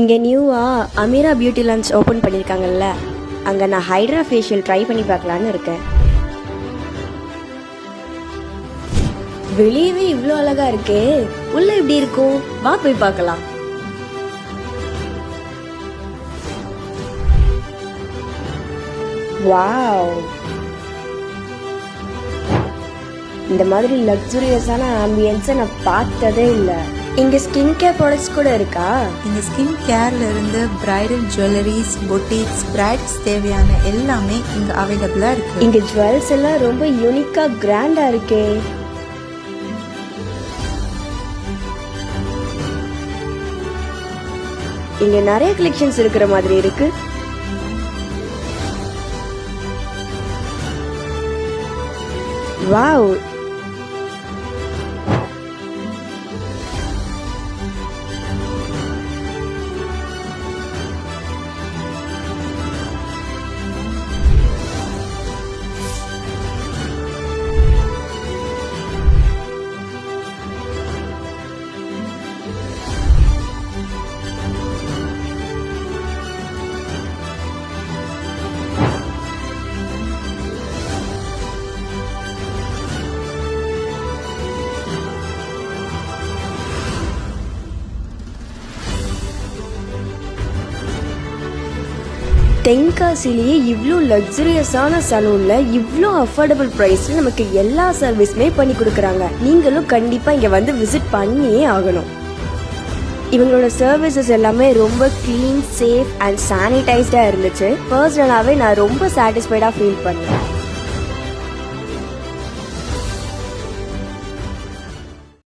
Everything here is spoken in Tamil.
இங்கே நியூவாக அமீரா பியூட்டி லான்ச் ஓப்பன் பண்ணியிருக்காங்கல்ல, அங்கே நான் ஹைட்ரா ஃபேஷியல் ட்ரை பண்ணி பார்க்கலான்னு இருக்கேன். வெளியவே இவ்வளோ அழகா இருக்கே, உள்ள எப்படி இருக்கும்? வா போய் பார்க்கலாம். வாவ், இந்த மாதிரி லக்ஸுரியஸான ஆம்பியன்ஸை நான் பார்த்ததே இல்லை. இங்க ஸ்கின் கேர் ப்ராடக்ட்ஸ் கூட இருக்கா? இங்க ஸ்கின் கேர்ல இருந்து பிரைடல் ஜுவல்லரிஸ், பொட்டிக்ஸ், பிரைட்ஸ் தேவையான எல்லாமே இங்க அவைலபிளா இருக்கு. இங்க ஜுவல்ஸ் எல்லாம் ரொம்ப யூனிக்கா கிராண்டா இருக்கே. இங்க நிறைய கலெக்ஷன்ஸ் இருக்கிற மாதிரி இருக்கு. வாவ், தென்காசிலேயே இவ்வளோ லக்ஸுரியஸான சலூனில் இவ்வளோ அஃபோர்டபுள் ப்ரைஸில் நமக்கு எல்லா சர்வீஸுமே பண்ணி கொடுக்குறாங்க. நீங்களும் கண்டிப்பாக இங்கே வந்து விசிட் பண்ணியே ஆகணும். இவங்களோட சர்வீசஸ் எல்லாமே ரொம்ப க்ளீன், சேஃப் அண்ட் சானிடைஸ்டாக இருந்துச்சு. பர்சனலாகவே நான் ரொம்ப சாட்டிஸ்ஃபைடாக ஃபீல் பண்ணேன்.